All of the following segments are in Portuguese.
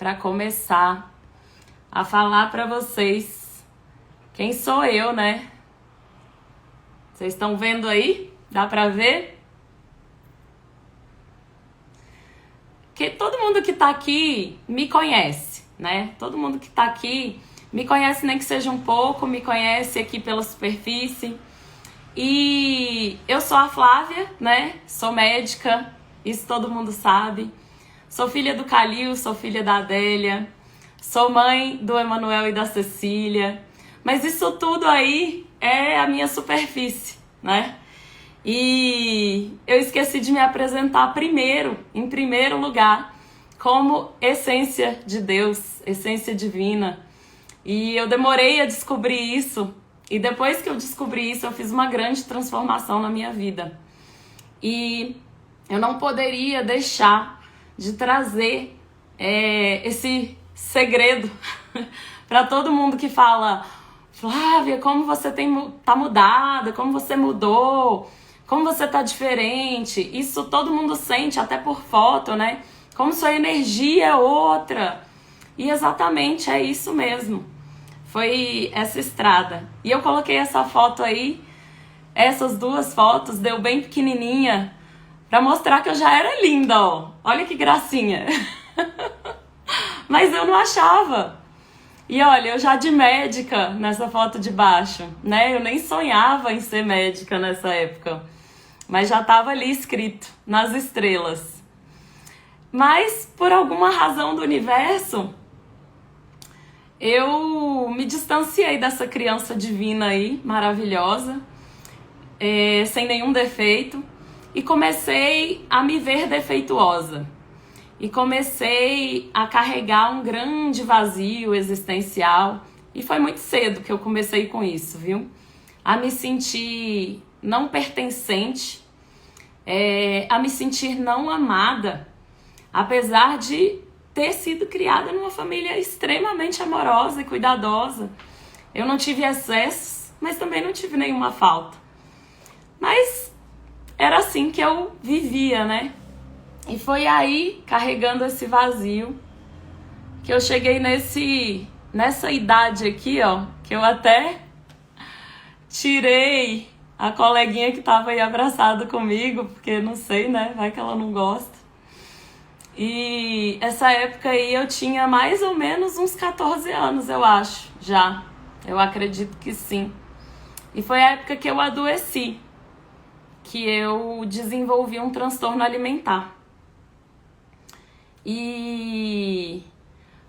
para começar a falar para vocês quem sou eu, né? Vocês estão vendo aí? Dá para ver? Que todo mundo que tá aqui me conhece, né? Todo mundo que tá aqui me conhece, nem que seja um pouco, me conhece aqui pela superfície. E eu sou a Flávia, né? Sou médica, isso todo mundo sabe. Sou filha do Calil, sou filha da Adélia. Sou mãe do Emanuel e da Cecília. Mas isso tudo aí é a minha superfície, né? E eu esqueci de me apresentar em primeiro lugar, como essência de Deus, essência divina. E eu demorei a descobrir isso. E depois que eu descobri isso, eu fiz uma grande transformação na minha vida. E eu não poderia deixar de trazer esse segredo para todo mundo que fala: Flávia, como você tá mudada, como você mudou, como você tá diferente. Isso todo mundo sente, até por foto, né? Como sua energia é outra. E exatamente é isso mesmo. Foi essa estrada. E eu coloquei essa foto aí, essas duas fotos, deu bem pequenininha, pra mostrar que eu já era linda, ó. Olha que gracinha. Mas eu não achava. E olha, eu já de médica nessa foto de baixo, né? Eu nem sonhava em ser médica nessa época. Mas já estava ali escrito, nas estrelas. Mas, por alguma razão do universo, eu me distanciei dessa criança divina aí, maravilhosa, sem nenhum defeito, e comecei a me ver defeituosa. E comecei a carregar um grande vazio existencial. E foi muito cedo que eu comecei com isso, viu? A me sentir não pertencente, a me sentir não amada, apesar de ter sido criada numa família extremamente amorosa e cuidadosa. Eu não tive excessos, mas também não tive nenhuma falta. Mas era assim que eu vivia, né? E foi aí, carregando esse vazio, que eu cheguei nessa idade aqui, ó, que eu até tirei a coleguinha que tava aí abraçada comigo, porque não sei, né? Vai que ela não gosta. E essa época aí eu tinha mais ou menos uns 14 anos, eu acho, já. Eu acredito que sim. E foi a época que eu adoeci, que eu desenvolvi um transtorno alimentar. E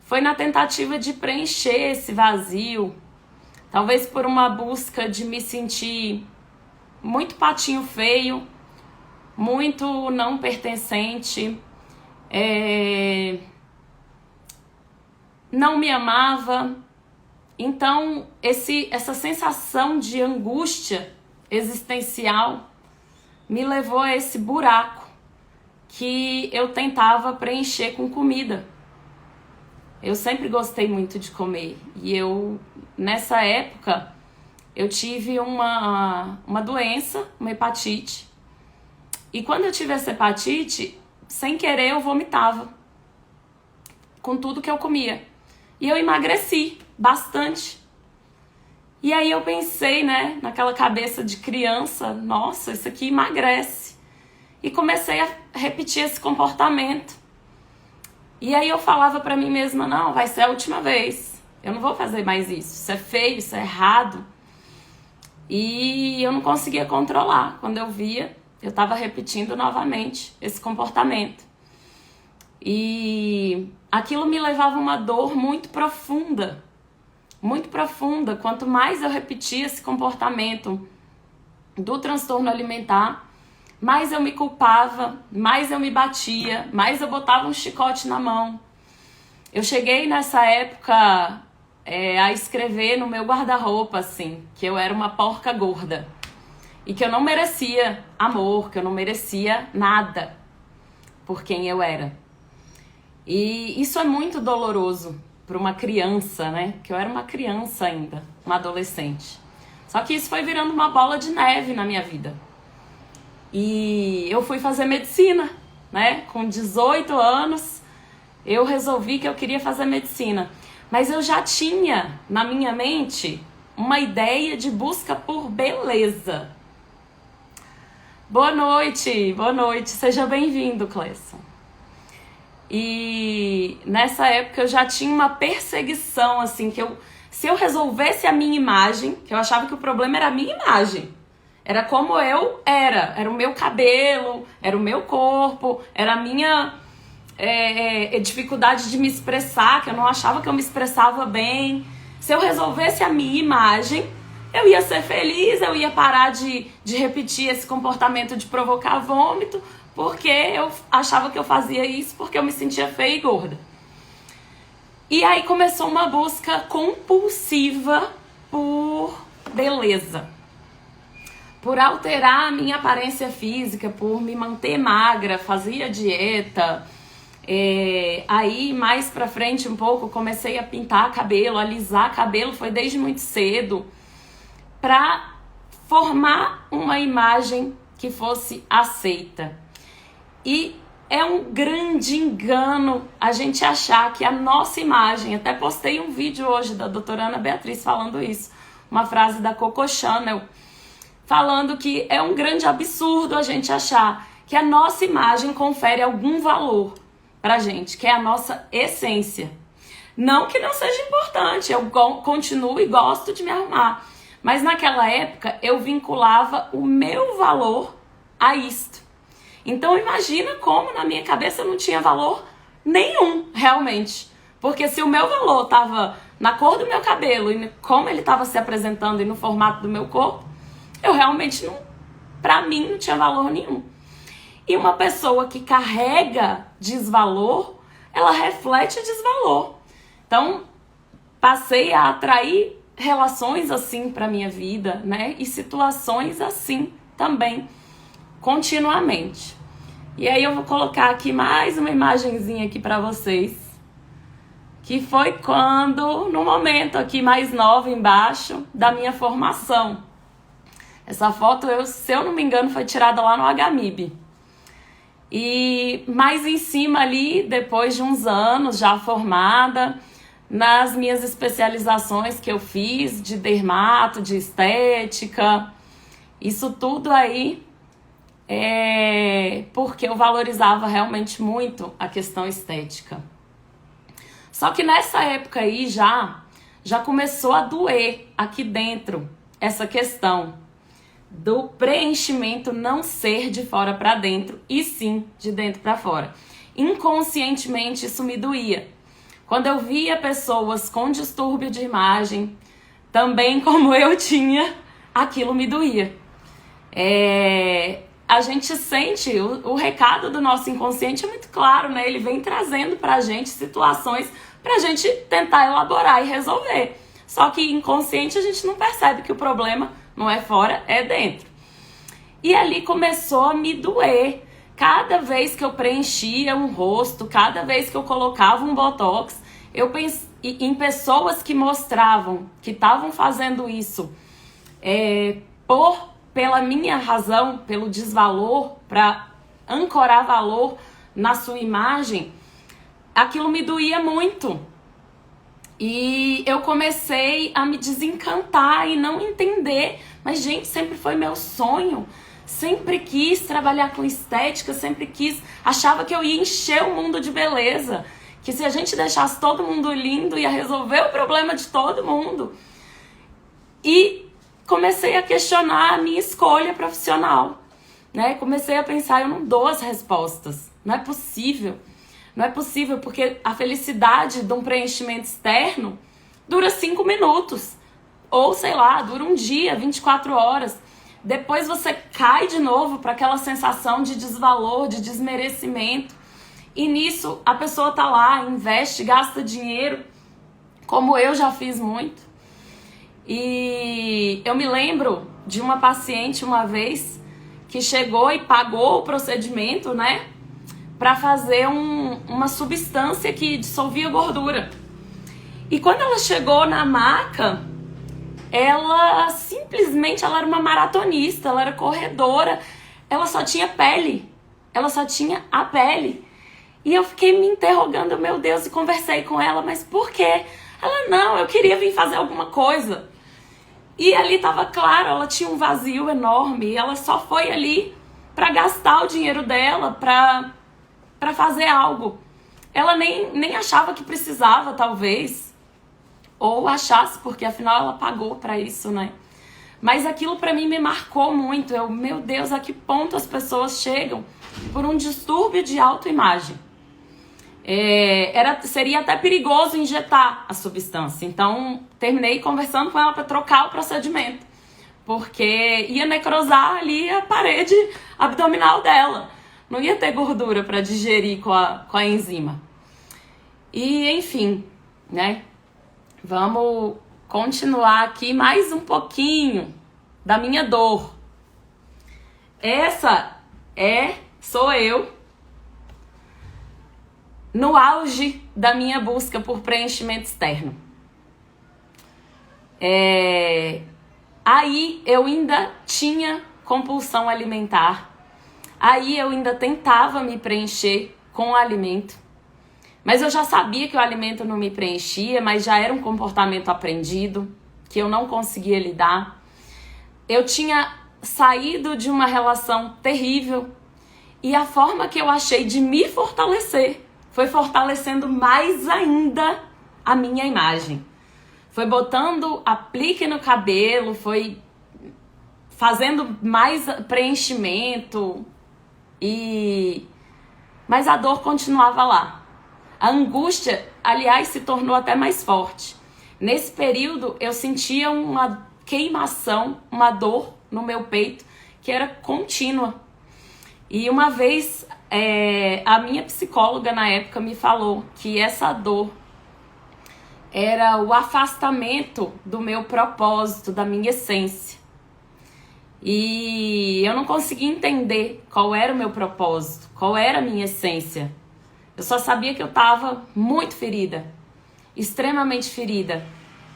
foi na tentativa de preencher esse vazio, talvez por uma busca de me sentir muito patinho feio, muito não pertencente, não me amava. Então essa sensação de angústia existencial me levou a esse buraco que eu tentava preencher com comida. Eu sempre gostei muito de comer. E nessa época, eu tive uma doença, uma hepatite. E quando eu tive essa hepatite, sem querer eu vomitava com tudo que eu comia. E eu emagreci bastante. E aí eu pensei, né, naquela cabeça de criança, nossa, isso aqui emagrece. E comecei a repetir esse comportamento. E aí eu falava pra mim mesma, não, vai ser a última vez. Eu não vou fazer mais isso. Isso é feio, isso é errado. E eu não conseguia controlar. Quando eu via, eu estava repetindo novamente esse comportamento. E aquilo me levava a uma dor muito profunda. Muito profunda. Quanto mais eu repetia esse comportamento do transtorno alimentar, mais eu me culpava, mais eu me batia, mais eu botava um chicote na mão. Eu cheguei nessa época a escrever no meu guarda-roupa, assim, que eu era uma porca gorda. E que eu não merecia amor, que eu não merecia nada por quem eu era. E isso é muito doloroso para uma criança, né? Que eu era uma criança ainda, uma adolescente. Só que isso foi virando uma bola de neve na minha vida. E eu fui fazer medicina, né? Com 18 anos, eu resolvi que eu queria fazer medicina. Mas eu já tinha na minha mente uma ideia de busca por beleza. Boa noite, seja bem-vindo, Cleison. E nessa época eu já tinha uma perseguição, assim, que se eu resolvesse a minha imagem, que eu achava que o problema era a minha imagem, era como eu era o meu cabelo, era o meu corpo, era a minha dificuldade de me expressar, que eu não achava que eu me expressava bem. Se eu resolvesse a minha imagem, eu ia ser feliz, eu ia parar de repetir esse comportamento de provocar vômito, porque eu achava que eu fazia isso porque eu me sentia feia e gorda. E aí começou uma busca compulsiva por beleza, por alterar a minha aparência física, por me manter magra, fazia dieta. Aí mais pra frente um pouco comecei a pintar cabelo, alisar cabelo, foi desde muito cedo, pra formar uma imagem que fosse aceita. E é um grande engano a gente achar que a nossa imagem, até postei um vídeo hoje da doutora Ana Beatriz falando isso, uma frase da Coco Chanel, falando que é um grande absurdo a gente achar que a nossa imagem confere algum valor pra gente, que é a nossa essência. Não que não seja importante, eu continuo e gosto de me arrumar, mas naquela época eu vinculava o meu valor a isto. Então imagina como na minha cabeça eu não tinha valor nenhum, realmente. Porque se o meu valor estava na cor do meu cabelo e como ele estava se apresentando e no formato do meu corpo, eu realmente não, pra mim, não tinha valor nenhum. E uma pessoa que carrega desvalor, ela reflete desvalor. Então, passei a atrair relações assim pra minha vida, né? E situações assim também, continuamente. E aí eu vou colocar aqui mais uma imagenzinha aqui pra vocês, que foi quando, no momento aqui mais nova embaixo, da minha formação. Essa foto, se eu não me engano, foi tirada lá no HMIB. E mais em cima ali, depois de uns anos já formada, nas minhas especializações que eu fiz de dermato, de estética, isso tudo aí porque eu valorizava realmente muito a questão estética. Só que nessa época aí já começou a doer aqui dentro essa questão do preenchimento não ser de fora para dentro, e sim de dentro para fora. Inconscientemente isso me doía. Quando eu via pessoas com distúrbio de imagem, também como eu tinha, aquilo me doía. A gente sente, o recado do nosso inconsciente é muito claro, né? Ele vem trazendo pra gente situações pra gente tentar elaborar e resolver. Só que inconsciente a gente não percebe que o problema não é fora, é dentro. E ali começou a me doer. Cada vez que eu preenchia um rosto, cada vez que eu colocava um botox, eu pensei em pessoas que mostravam que estavam fazendo isso pela minha razão, pelo desvalor, para ancorar valor na sua imagem. Aquilo me doía muito. E eu comecei a me desencantar e não entender. Mas, gente, sempre foi meu sonho. Sempre quis trabalhar com estética, sempre quis. Achava que eu ia encher o mundo de beleza. Que se a gente deixasse todo mundo lindo, ia resolver o problema de todo mundo. E comecei a questionar a minha escolha profissional. Né? Comecei a pensar, eu não dou as respostas. Não é possível. Não é possível, porque a felicidade de um preenchimento externo dura 5 minutos. Ou, sei lá, dura um dia, 24 horas. Depois você cai de novo para aquela sensação de desvalor, de desmerecimento. E nisso a pessoa tá lá, investe, gasta dinheiro, como eu já fiz muito. E eu me lembro de uma paciente uma vez que chegou e pagou o procedimento, né? Para fazer uma substância que dissolvia gordura. E quando ela chegou na maca, ela simplesmente era uma maratonista, ela era corredora, ela só tinha pele, ela só tinha a pele. E eu fiquei me interrogando, meu Deus, e conversei com ela, mas por quê? Ela, não, eu queria vir fazer alguma coisa. E ali estava claro, ela tinha um vazio enorme, e ela só foi ali para gastar o dinheiro dela, para fazer algo. Ela nem achava que precisava, talvez, ou achasse, porque afinal ela pagou para isso, né? Mas aquilo para mim me marcou muito. Meu Deus, a que ponto as pessoas chegam por um distúrbio de autoimagem? Seria até perigoso injetar a substância. Então, terminei conversando com ela para trocar o procedimento, porque ia necrosar ali a parede abdominal dela. Não ia ter gordura para digerir com a enzima. E, enfim, né? Vamos continuar aqui mais um pouquinho da minha dor. Sou eu no auge da minha busca por preenchimento externo. Aí eu ainda tinha compulsão alimentar. Aí eu ainda tentava me preencher com o alimento. Mas eu já sabia que o alimento não me preenchia, mas já era um comportamento aprendido, que eu não conseguia lidar. Eu tinha saído de uma relação terrível e a forma que eu achei de me fortalecer foi fortalecendo mais ainda a minha imagem. Foi botando aplique no cabelo, foi fazendo mais preenchimento, mas a dor continuava lá. A angústia, aliás, se tornou até mais forte. Nesse período, eu sentia uma queimação, uma dor no meu peito, que era contínua. E uma vez, a minha psicóloga na época me falou que essa dor era o afastamento do meu propósito, da minha essência. E eu não conseguia entender qual era o meu propósito, qual era a minha essência. Eu só sabia que eu estava muito ferida, extremamente ferida.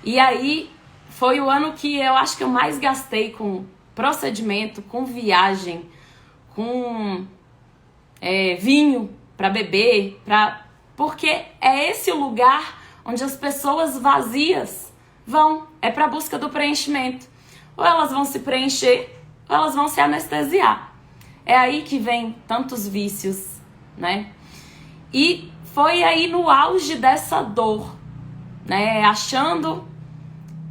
E aí foi o ano que eu acho que eu mais gastei com procedimento, com viagem, com vinho para beber, porque é esse o lugar onde as pessoas vazias vão, é para a busca do preenchimento. Ou elas vão se preencher, ou elas vão se anestesiar. É aí que vem tantos vícios, né? E foi aí no auge dessa dor, né?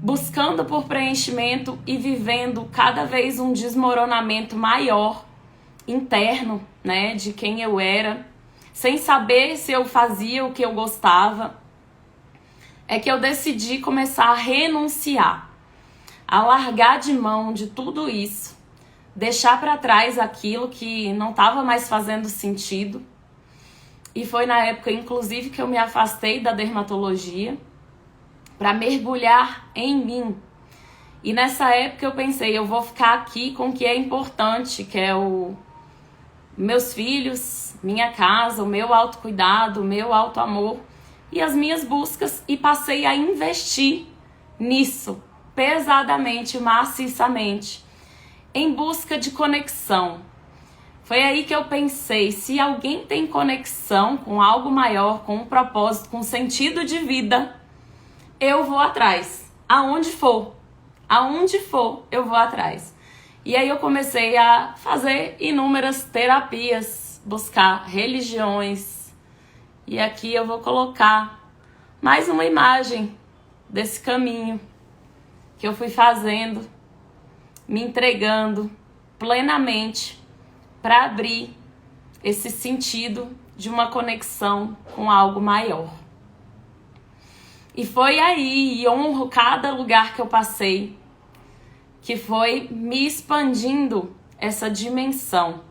Buscando por preenchimento e vivendo cada vez um desmoronamento maior, interno, né? De quem eu era, sem saber se eu fazia o que eu gostava, é que eu decidi começar a renunciar, a largar de mão de tudo isso, deixar para trás aquilo que não estava mais fazendo sentido. E foi na época, inclusive, que eu me afastei da dermatologia para mergulhar em mim. E nessa época eu pensei, eu vou ficar aqui com o que é importante, que é meus filhos, minha casa, o meu autocuidado, o meu autoamor e as minhas buscas. E passei a investir nisso, pesadamente, maciçamente, em busca de conexão. Foi aí que eu pensei, se alguém tem conexão com algo maior, com um propósito, com um sentido de vida, eu vou atrás. Aonde for, eu vou atrás. E aí eu comecei a fazer inúmeras terapias, buscar religiões. E aqui eu vou colocar mais uma imagem desse caminho que eu fui fazendo, me entregando plenamente para abrir esse sentido de uma conexão com algo maior. E foi aí, e honro cada lugar que eu passei, que foi me expandindo essa dimensão,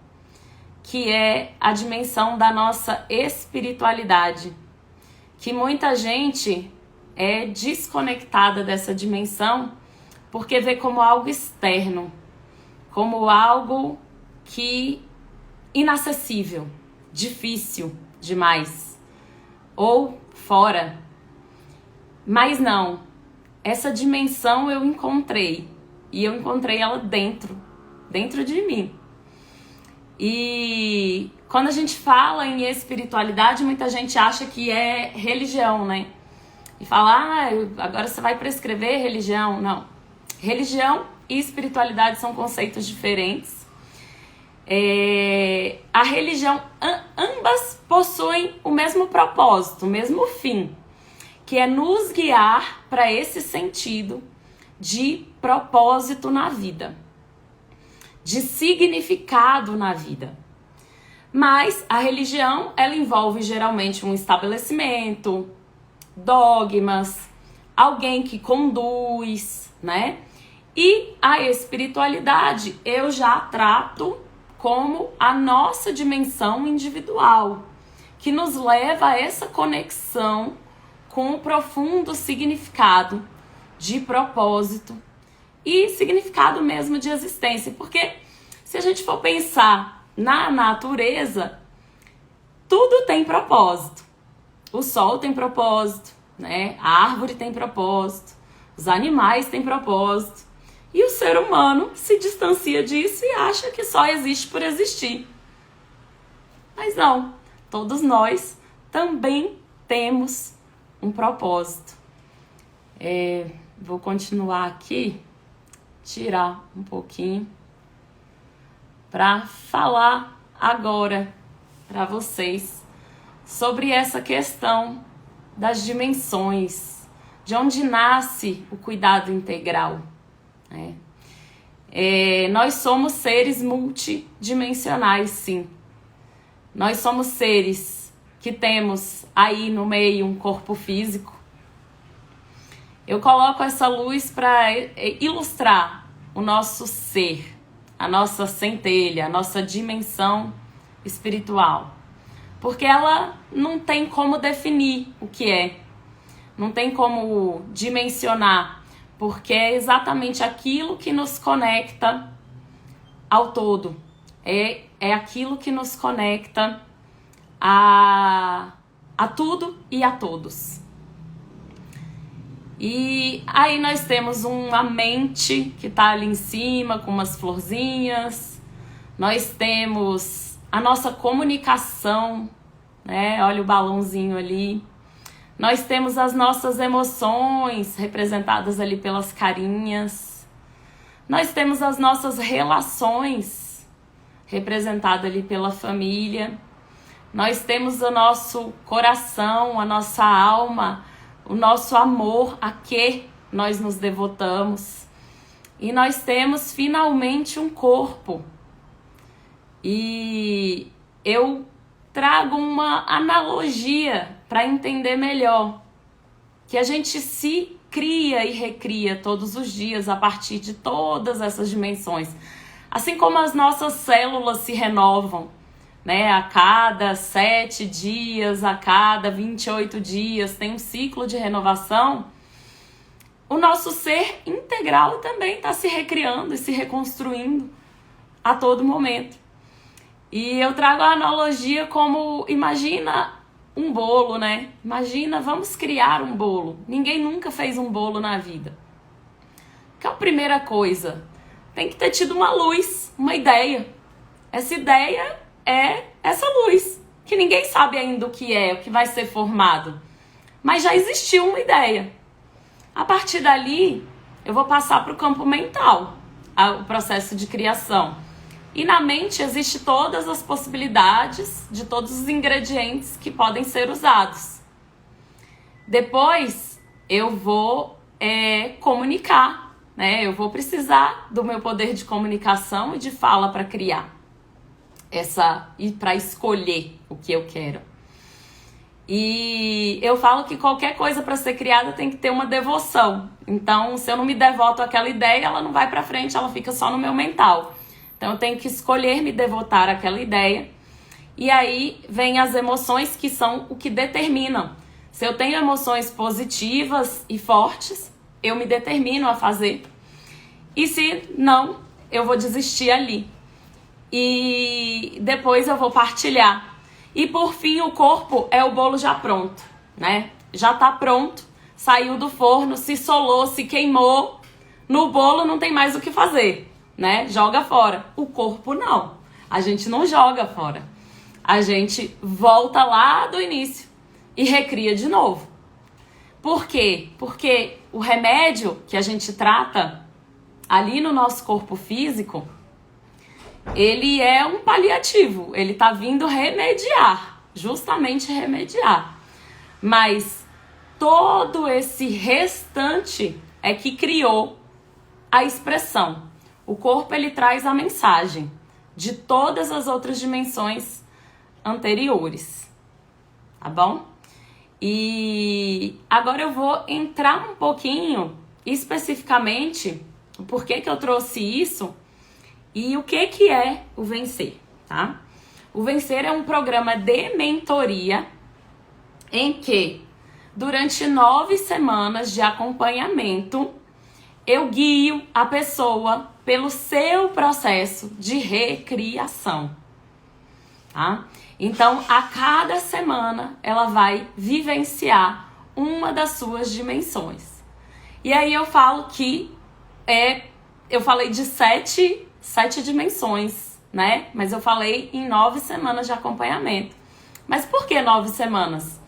que é a dimensão da nossa espiritualidade, que muita gente é desconectada dessa dimensão porque vê como algo externo, como algo que inacessível, difícil demais, ou fora. Mas não, essa dimensão eu encontrei, e eu encontrei ela dentro de mim. E quando a gente fala em espiritualidade, muita gente acha que é religião, né? E fala, agora você vai prescrever religião. Não. Religião e espiritualidade são conceitos diferentes. A religião, ambas possuem o mesmo propósito, o mesmo fim, que é nos guiar para esse sentido de propósito na vida, de significado na vida. Mas a religião, ela envolve geralmente um estabelecimento, dogmas, alguém que conduz, né? E a espiritualidade eu já trato como a nossa dimensão individual, que nos leva a essa conexão com o profundo significado de propósito e significado mesmo de existência. Porque se a gente for pensar na natureza, tudo tem propósito. O sol tem propósito, né? A árvore tem propósito, os animais têm propósito. E o ser humano se distancia disso e acha que só existe por existir. Mas não, todos nós também temos um propósito. Vou continuar aqui, tirar um pouquinho, para falar agora para vocês sobre essa questão das dimensões, de onde nasce o cuidado integral. Nós somos seres multidimensionais, sim. Nós somos seres que temos aí no meio um corpo físico. Eu coloco essa luz para ilustrar o nosso ser, a nossa centelha, a nossa dimensão espiritual. Porque ela não tem como definir o que é, não tem como dimensionar, porque é exatamente aquilo que nos conecta ao todo. É aquilo que nos conecta a tudo e a todos. E aí nós temos uma mente que está ali em cima com umas florzinhas. Nós temos a nossa comunicação, né? Olha o balãozinho ali. Nós temos as nossas emoções representadas ali pelas carinhas. Nós temos as nossas relações representadas ali pela família. Nós temos o nosso coração, a nossa alma, o nosso amor a que nós nos devotamos. E nós temos finalmente um corpo. E eu trago uma analogia para entender melhor, que a gente se cria e recria todos os dias a partir de todas essas dimensões. Assim como as nossas células se renovam, né? A cada 7 dias, a cada 28 dias, tem um ciclo de renovação. O nosso ser integral também está se recriando e se reconstruindo a todo momento. E eu trago a analogia como, imagina um bolo, né? Imagina, vamos criar um bolo. Ninguém nunca fez um bolo na vida. Que é a primeira coisa? Tem que ter tido uma luz, uma ideia. Essa ideia é essa luz, que ninguém sabe ainda o que vai ser formado. Mas já existiu uma ideia. A partir dali, eu vou passar para o campo mental, o processo de criação. E na mente existe todas as possibilidades de todos os ingredientes que podem ser usados. Depois eu vou comunicar, né? Eu vou precisar do meu poder de comunicação e de fala para criar e para escolher o que eu quero. E eu falo que qualquer coisa para ser criada tem que ter uma devoção. Então, se eu não me devoto àquela ideia, ela não vai para frente, ela fica só no meu mental. Então eu tenho que escolher me devotar àquela ideia. E aí vem as emoções, que são o que determinam. Se eu tenho emoções positivas e fortes, eu me determino a fazer. E se não, eu vou desistir ali. E depois eu vou partilhar. E por fim o corpo é o bolo já pronto, né? Já tá pronto, saiu do forno, se solou, se queimou. No bolo não tem mais o que fazer, né? Joga fora. O corpo não. A gente não joga fora. A gente volta lá do início e recria de novo. Por quê? Porque o remédio que a gente trata ali no nosso corpo físico, ele é um paliativo. Ele tá vindo remediar, justamente remediar. Mas todo esse restante é que criou a expressão. O corpo, ele traz a mensagem de todas as outras dimensões anteriores, tá bom? E agora eu vou entrar um pouquinho especificamente o porquê que eu trouxe isso e o que é o Vencer, tá? O Vencer é um programa de mentoria em que, durante 9 semanas de acompanhamento, eu guio a pessoa pelo seu processo de recriação, tá? Então, a cada semana, ela vai vivenciar uma das suas dimensões. E aí eu falo que eu falei de sete dimensões, né? Mas eu falei em 9 semanas de acompanhamento. Mas por que 9 semanas?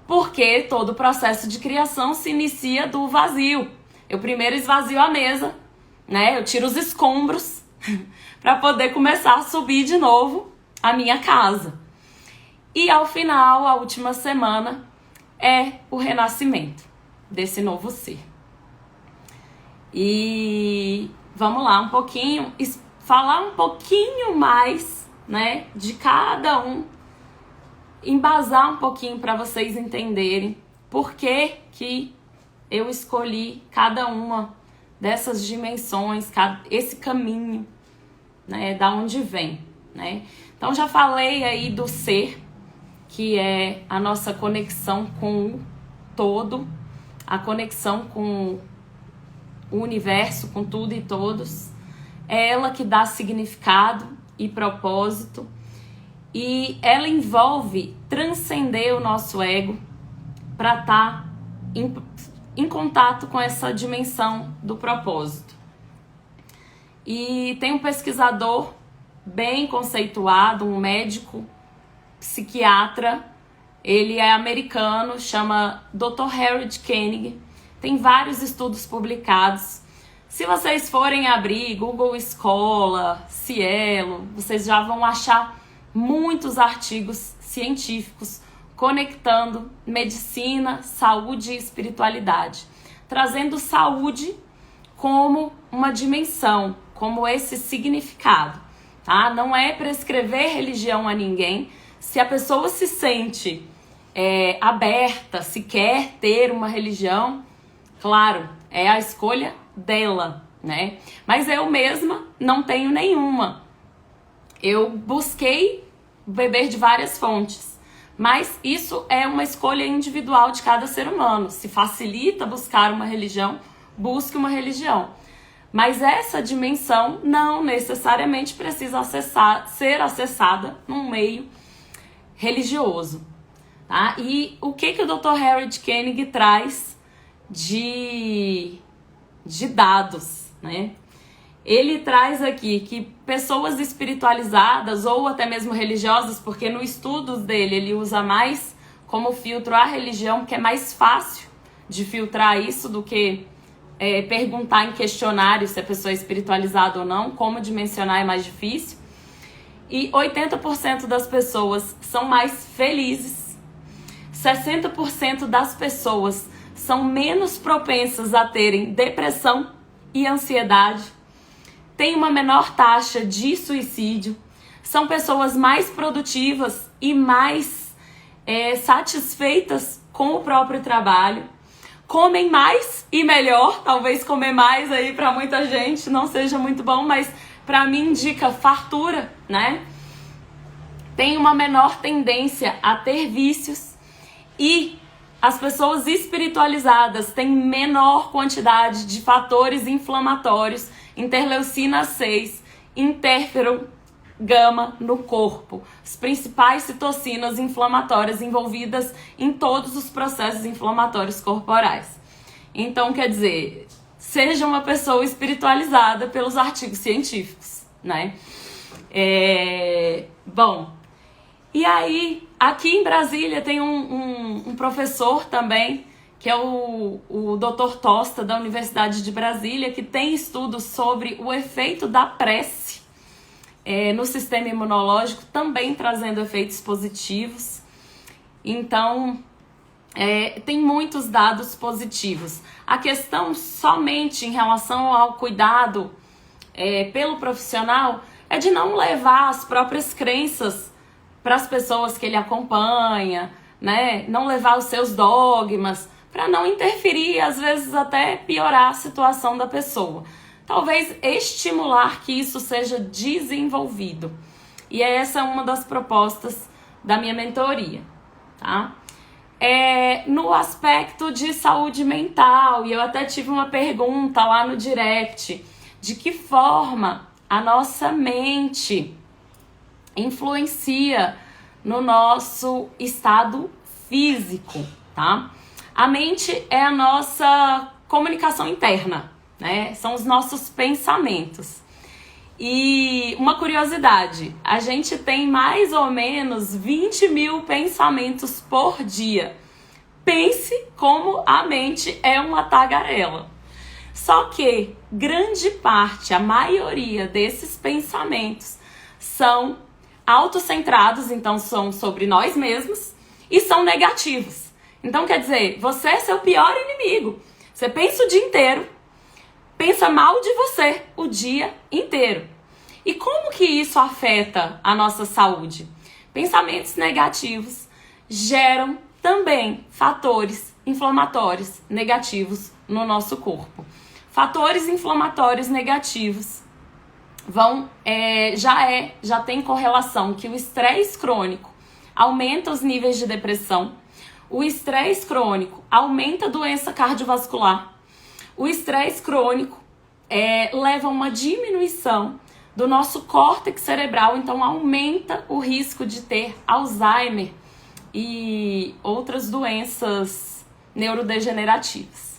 Porque todo o processo de criação se inicia do vazio. Eu primeiro esvazio a mesa, né? Eu tiro os escombros para poder começar a subir de novo a minha casa. E ao final, a última semana, é o renascimento desse novo ser. E vamos lá um pouquinho, falar um pouquinho mais, né, de cada um, embasar um pouquinho para vocês entenderem por que eu escolhi cada uma dessas dimensões, esse caminho, né, da onde vem, né? Então já falei aí do ser, que é a nossa conexão com o todo, a conexão com o universo, com tudo e todos. É ela que dá significado e propósito, e ela envolve transcender o nosso ego para estar em contato com essa dimensão do propósito. E tem um pesquisador bem conceituado, um médico psiquiatra, ele é americano, chama Dr. Harold Koenig. Tem vários estudos publicados. Se vocês forem abrir Google Escola, Cielo, vocês já vão achar muitos artigos científicos conectando medicina, saúde e espiritualidade, trazendo saúde como uma dimensão, como esse significado, tá? Não é prescrever religião a ninguém. Se a pessoa se sente aberta, se quer ter uma religião, claro, é a escolha dela, né? Mas eu mesma não tenho nenhuma. Eu busquei beber de várias fontes, mas isso é uma escolha individual de cada ser humano. Se facilita buscar uma religião, busque uma religião. Mas essa dimensão não necessariamente precisa ser acessada num meio religioso, tá? E o que o Dr. Harold Koenig traz de dados, né? Ele traz aqui que pessoas espiritualizadas ou até mesmo religiosas, porque no estudos dele ele usa mais como filtro a religião, porque é mais fácil de filtrar isso do que perguntar em questionário se a pessoa é espiritualizada ou não, como dimensionar é mais difícil. E 80% das pessoas são mais felizes, 60% das pessoas são menos propensas a terem depressão e ansiedade, tem uma menor taxa de suicídio, são pessoas mais produtivas e mais satisfeitas com o próprio trabalho, comem mais e melhor. Talvez comer mais aí para muita gente não seja muito bom, mas para mim indica fartura, né? Tem uma menor tendência a ter vícios, e as pessoas espiritualizadas têm menor quantidade de fatores inflamatórios, interleucina 6, interferon gama no corpo, as principais citocinas inflamatórias envolvidas em todos os processos inflamatórios corporais. Então, quer dizer, seja uma pessoa espiritualizada pelos artigos científicos, né? Bom, e aí, aqui em Brasília tem um professor também, que é o Dr. Tosta, da Universidade de Brasília, que tem estudos sobre o efeito da prece no sistema imunológico, também trazendo efeitos positivos. Então, tem muitos dados positivos. A questão somente em relação ao cuidado pelo profissional é de não levar as próprias crenças para as pessoas que ele acompanha, né? Não levar os seus dogmas, para não interferir, às vezes até piorar a situação da pessoa. Talvez estimular que isso seja desenvolvido. E essa é uma das propostas da minha mentoria, tá? No aspecto de saúde mental, e eu até tive uma pergunta lá no direct, de que forma a nossa mente influencia no nosso estado físico, tá? A mente é a nossa comunicação interna, né? São os nossos pensamentos. E uma curiosidade, a gente tem mais ou menos 20 mil pensamentos por dia. Pense como a mente é uma tagarela. Só que grande parte, a maioria desses pensamentos são autocentrados, então são sobre nós mesmos, e são negativos. Então quer dizer, você é seu pior inimigo. Você pensa o dia inteiro, pensa mal de você o dia inteiro. E como que isso afeta a nossa saúde? Pensamentos negativos geram também fatores inflamatórios negativos no nosso corpo. Fatores inflamatórios negativos já tem correlação que o estresse crônico aumenta os níveis de depressão, o estresse crônico aumenta a doença cardiovascular, o estresse crônico leva a uma diminuição do nosso córtex cerebral, então aumenta o risco de ter Alzheimer e outras doenças neurodegenerativas.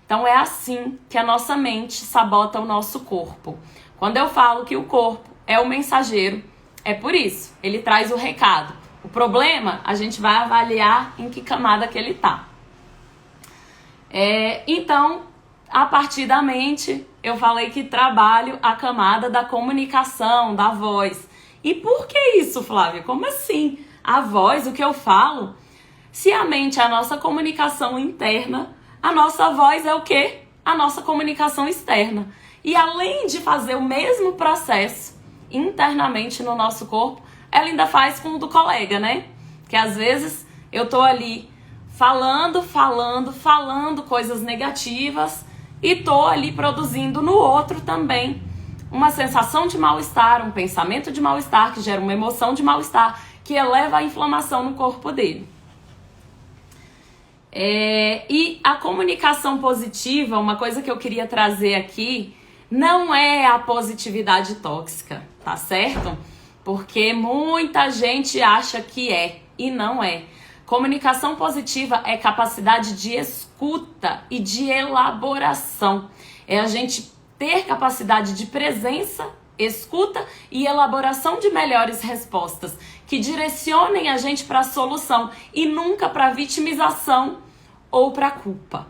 Então é assim que a nossa mente sabota o nosso corpo. Quando eu falo que o corpo é o mensageiro, é por isso, ele traz o recado. O problema, a gente vai avaliar em que camada que ele tá. Então, a partir da mente, eu falei que trabalho a camada da comunicação, da voz. E por que isso, Flávia? Como assim? A voz, o que eu falo? Se a mente é a nossa comunicação interna, a nossa voz é o quê? A nossa comunicação externa. E além de fazer o mesmo processo internamente no nosso corpo, ela ainda faz com o do colega, né? Que às vezes eu tô ali falando coisas negativas e tô ali produzindo no outro também uma sensação de mal-estar, um pensamento de mal-estar que gera uma emoção de mal-estar que eleva a inflamação no corpo dele. E a comunicação positiva, uma coisa que eu queria trazer aqui, não é a positividade tóxica, tá certo? Porque muita gente acha que é e não é. Comunicação positiva é capacidade de escuta e de elaboração. É a gente ter capacidade de presença, escuta e elaboração de melhores respostas que direcionem a gente para a solução e nunca para a vitimização ou para a culpa.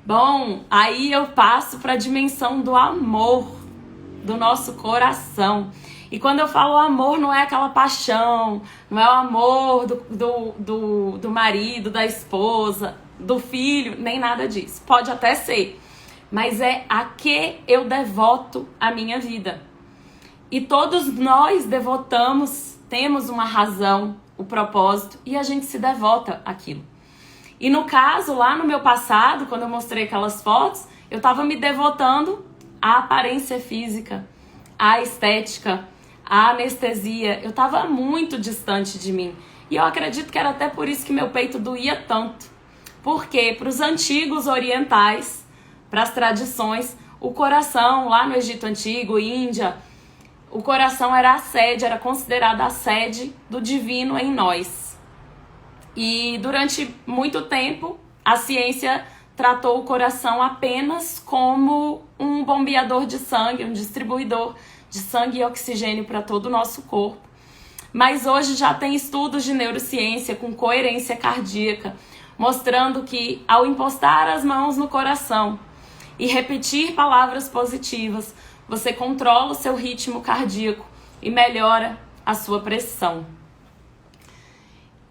Bom, aí eu passo para a dimensão do amor do nosso coração. E quando eu falo amor, não é aquela paixão, não é o amor do marido, da esposa, do filho, nem nada disso. Pode até ser, mas é a que eu devoto a minha vida. E todos nós devotamos, temos uma razão, o propósito, e a gente se devota àquilo. E no caso, lá no meu passado, quando eu mostrei aquelas fotos, eu estava me devotando à aparência física, à estética, à anestesia. Eu estava muito distante de mim. E eu acredito que era até por isso que meu peito doía tanto. Porque para os antigos orientais, para as tradições, o coração, lá no Egito Antigo, Índia, o coração era a sede, era considerada a sede do divino em nós. E durante muito tempo, a ciência tratou o coração apenas como um bombeador de sangue, um distribuidor de sangue e oxigênio para todo o nosso corpo. Mas hoje já tem estudos de neurociência com coerência cardíaca, mostrando que ao encostar as mãos no coração e repetir palavras positivas, você controla o seu ritmo cardíaco e melhora a sua pressão.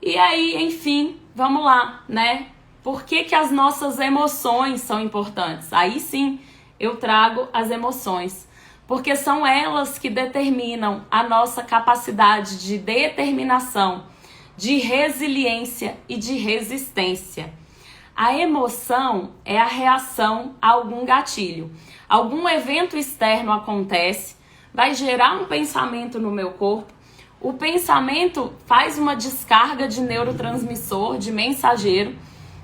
E aí, enfim, vamos lá, né? Por que as nossas emoções são importantes? Aí sim, eu trago as emoções. Porque são elas que determinam a nossa capacidade de determinação, de resiliência e de resistência. A emoção é a reação a algum gatilho. Algum evento externo acontece, vai gerar um pensamento no meu corpo. O pensamento faz uma descarga de neurotransmissor, de mensageiro,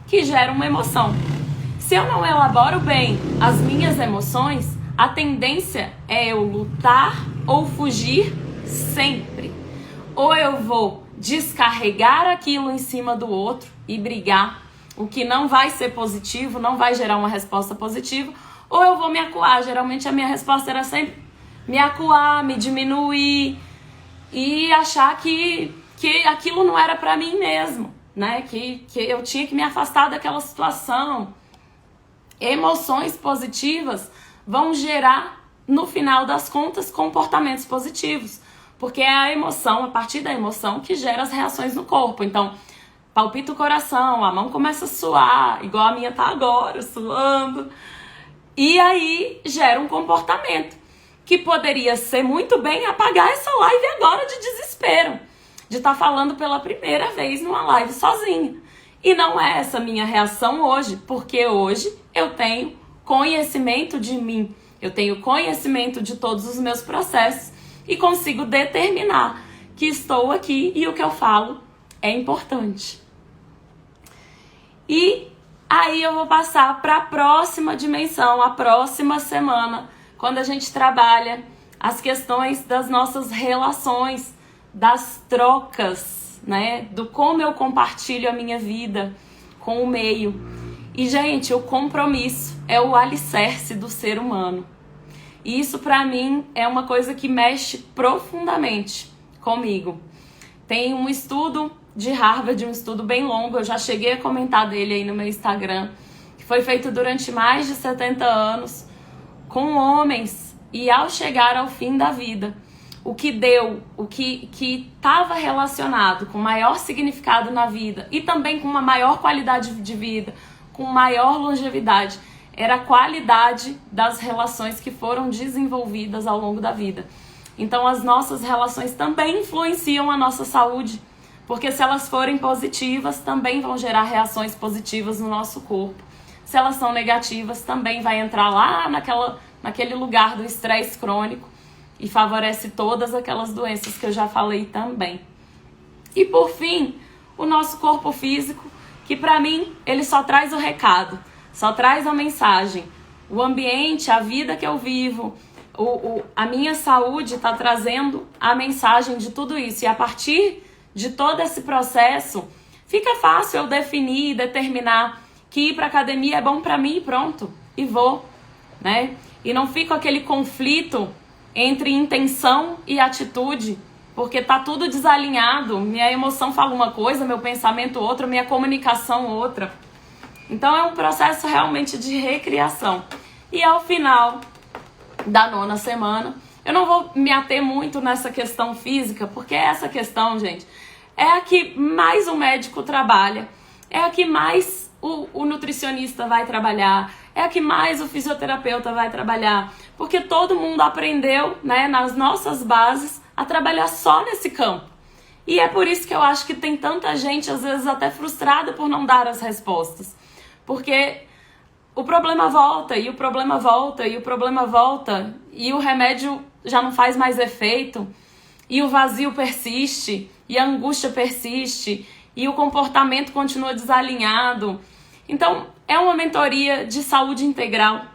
que gera uma emoção. Se eu não elaboro bem as minhas emoções, a tendência é eu lutar ou fugir sempre. Ou eu vou descarregar aquilo em cima do outro e brigar, o que não vai ser positivo, não vai gerar uma resposta positiva, ou eu vou me acuar. Geralmente a minha resposta era sempre me acuar, me diminuir e achar que aquilo não era pra mim mesmo, né? Que eu tinha que me afastar daquela situação. Emoções positivas vão gerar, no final das contas, comportamentos positivos. Porque é a emoção, a partir da emoção, que gera as reações no corpo. Então, palpita o coração, a mão começa a suar, igual a minha tá agora, suando. E aí gera um comportamento que poderia ser muito bem apagar essa live agora de desespero. De estar falando pela primeira vez numa live sozinha. E não é essa minha reação hoje, porque hoje eu tenho conhecimento de mim, eu tenho conhecimento de todos os meus processos e consigo determinar que estou aqui e o que eu falo é importante. E aí eu vou passar para a próxima dimensão, a próxima semana, quando a gente trabalha as questões das nossas relações, das trocas, né? Do como eu compartilho a minha vida com o meio. E, gente, o compromisso é o alicerce do ser humano. E isso, pra mim, é uma coisa que mexe profundamente comigo. Tem um estudo de Harvard, um estudo bem longo, eu já cheguei a comentar dele aí no meu Instagram, que foi feito durante mais de 70 anos, com homens, e ao chegar ao fim da vida, o que estava relacionado com maior significado na vida e também com uma maior qualidade de vida, com maior longevidade, era a qualidade das relações que foram desenvolvidas ao longo da vida. Então as nossas relações também influenciam a nossa saúde, porque se elas forem positivas, também vão gerar reações positivas no nosso corpo. Se elas são negativas, também vai entrar lá naquele lugar do estresse crônico e favorece todas aquelas doenças que eu já falei também. E por fim, o nosso corpo físico, que para mim, ele só traz o recado, só traz a mensagem. O ambiente, a vida que eu vivo, a minha saúde está trazendo a mensagem de tudo isso. E a partir de todo esse processo, fica fácil eu definir, determinar que ir para academia é bom para mim e pronto, e vou, né? E não fica aquele conflito entre intenção e atitude, porque tá tudo desalinhado. Minha emoção fala uma coisa, meu pensamento outra, minha comunicação outra. Então é um processo realmente de recriação. E ao final da 9ª semana, eu não vou me ater muito nessa questão física, porque essa questão, gente, é a que mais o médico trabalha, é a que mais o nutricionista vai trabalhar, é a que mais o fisioterapeuta vai trabalhar, porque todo mundo aprendeu, né, nas nossas bases, a trabalhar só nesse campo. E é por isso que eu acho que tem tanta gente, às vezes até frustrada por não dar as respostas. Porque o problema volta, e o problema volta, e o problema volta, e o remédio já não faz mais efeito, e o vazio persiste, e a angústia persiste, e o comportamento continua desalinhado. Então, é uma mentoria de saúde integral,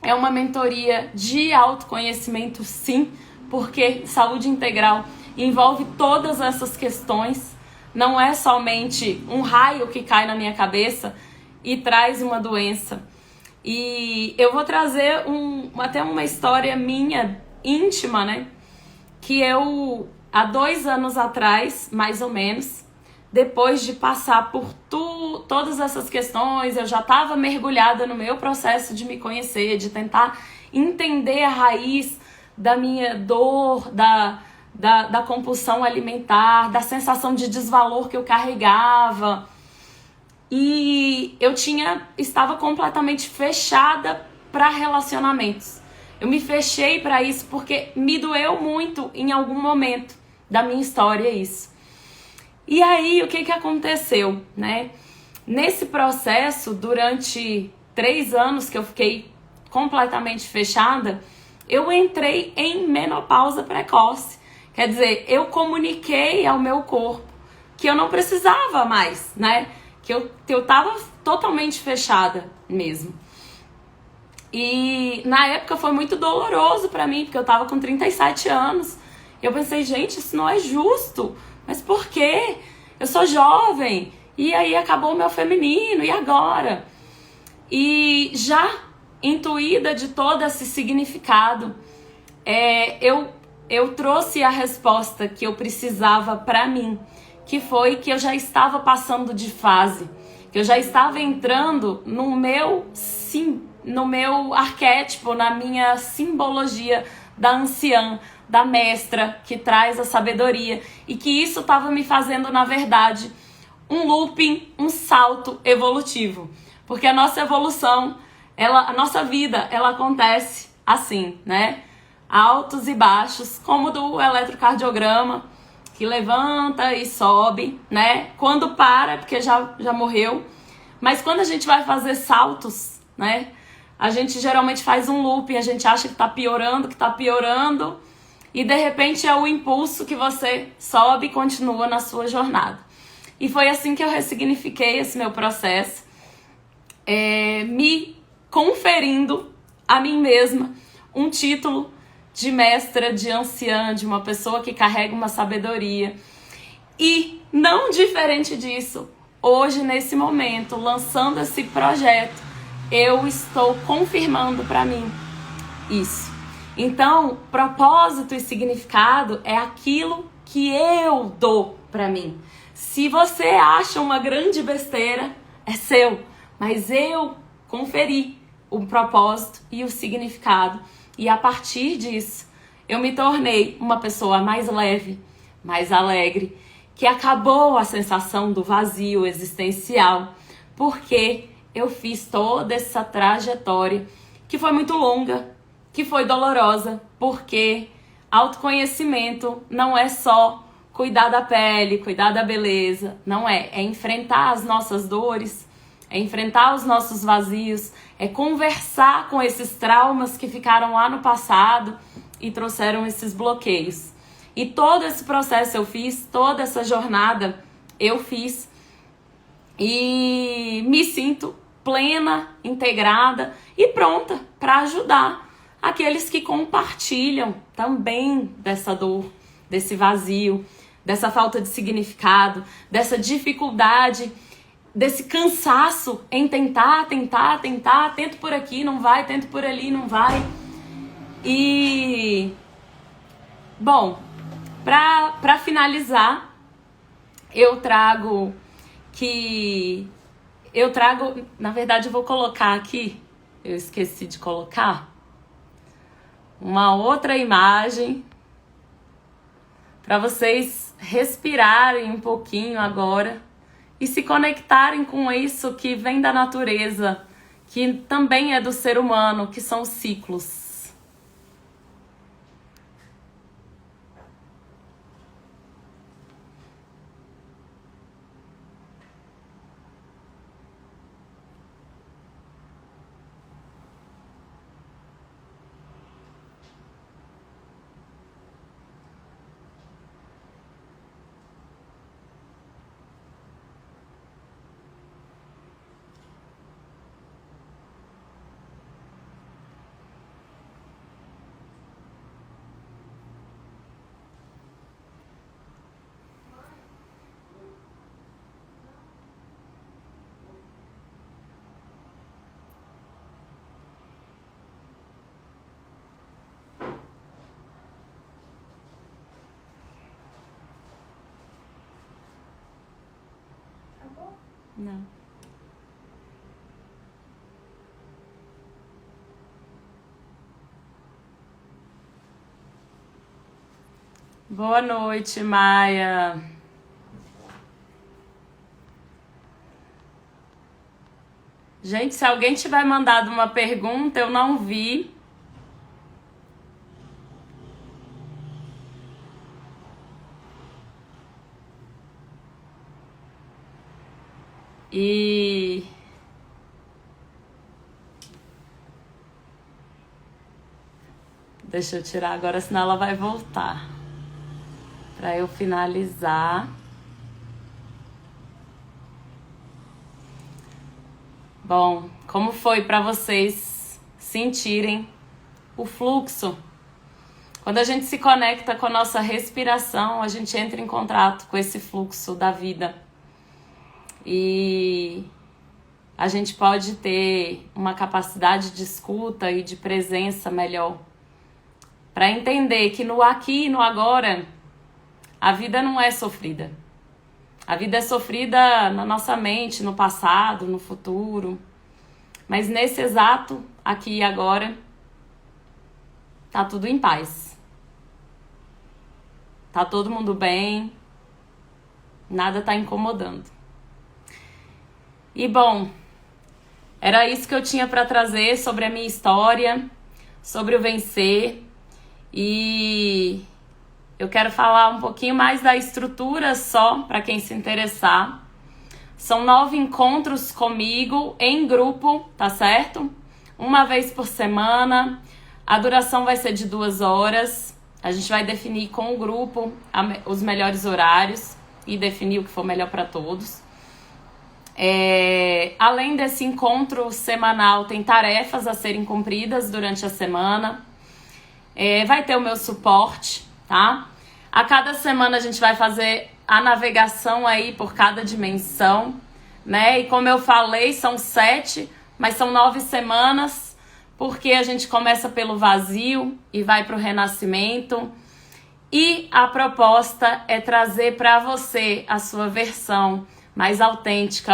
é uma mentoria de autoconhecimento, sim, porque saúde integral envolve todas essas questões, não é somente um raio que cai na minha cabeça e traz uma doença. E eu vou trazer até uma história minha íntima, né? Que eu, há 2 anos atrás, mais ou menos, depois de passar por todas essas questões, eu já estava mergulhada no meu processo de me conhecer, de tentar entender a raiz da minha dor, da compulsão alimentar, da sensação de desvalor que eu carregava. E eu estava completamente fechada para relacionamentos. Eu me fechei para isso porque me doeu muito em algum momento da minha história isso. E aí, o que aconteceu, né? Nesse processo, durante 3 anos que eu fiquei completamente fechada, eu entrei em menopausa precoce. Quer dizer, eu comuniquei ao meu corpo que eu não precisava mais, né? Que eu tava totalmente fechada mesmo. E na época foi muito doloroso pra mim, porque eu tava com 37 anos. Eu pensei, gente, isso não é justo. Mas por quê? Eu sou jovem. E aí acabou o meu feminino, e agora? E já intuída de todo esse significado, eu trouxe a resposta que eu precisava pra mim, que foi que eu já estava passando de fase, que eu já estava entrando no meu arquétipo, na minha simbologia da anciã, da mestra que traz a sabedoria, e que isso estava me fazendo, na verdade, um looping, um salto evolutivo. Porque a nossa evolução, a nossa vida, ela acontece assim, né? Altos e baixos, como do eletrocardiograma, que levanta e sobe, né? Quando para, porque já morreu. Mas quando a gente vai fazer saltos, né? A gente geralmente faz um looping, a gente acha que tá piorando, e de repente é o impulso que você sobe e continua na sua jornada. E foi assim que eu ressignifiquei esse meu processo, me conferindo a mim mesma um título de mestra, de anciã, de uma pessoa que carrega uma sabedoria. E não diferente disso, hoje, nesse momento, lançando esse projeto, eu estou confirmando para mim isso. Então, propósito e significado é aquilo que eu dou para mim. Se você acha uma grande besteira, é seu. Mas eu conferi o propósito e o significado. E a partir disso, eu me tornei uma pessoa mais leve, mais alegre, que acabou a sensação do vazio existencial, porque eu fiz toda essa trajetória que foi muito longa, que foi dolorosa, porque autoconhecimento não é só cuidar da pele, cuidar da beleza, não é. É enfrentar as nossas dores, é enfrentar os nossos vazios, é conversar com esses traumas que ficaram lá no passado e trouxeram esses bloqueios. E todo esse processo eu fiz, toda essa jornada eu fiz, e me sinto plena, integrada e pronta para ajudar aqueles que compartilham também dessa dor, desse vazio, dessa falta de significado, dessa dificuldade, desse cansaço em tentar, tento por aqui, não vai, tento por ali, não vai. E, bom, para finalizar, na verdade eu vou colocar aqui, eu esqueci de colocar, uma outra imagem para vocês respirarem um pouquinho agora e se conectarem com isso que vem da natureza, que também é do ser humano, que são os ciclos. Não. Boa noite, Maia. Gente, se alguém tiver mandado uma pergunta, eu não vi. E deixa eu tirar agora, senão ela vai voltar. Para eu finalizar. Bom, como foi para vocês sentirem o fluxo? Quando a gente se conecta com a nossa respiração, a gente entra em contato com esse fluxo da vida. E a gente pode ter uma capacidade de escuta e de presença melhor para entender que no aqui e no agora a vida não é sofrida. A vida é sofrida na nossa mente, no passado, no futuro. Mas nesse exato aqui e agora tá tudo em paz. Tá todo mundo bem. Nada tá incomodando. E bom, era isso que eu tinha para trazer sobre a minha história, sobre o vencer. E eu quero falar um pouquinho mais da estrutura só, para quem se interessar. São 9 encontros comigo em grupo, tá certo? Uma vez por semana. A duração vai ser de 2 horas. A gente vai definir com o grupo os melhores horários e definir o que for melhor para todos. Além desse encontro semanal, tem tarefas a serem cumpridas durante a semana. Vai ter o meu suporte, tá? A cada semana a gente vai fazer a navegação aí por cada dimensão, né? E como eu falei, são 7, mas são 9 semanas, porque a gente começa pelo vazio e vai para o renascimento. E a proposta é trazer para você a sua versão mais autêntica,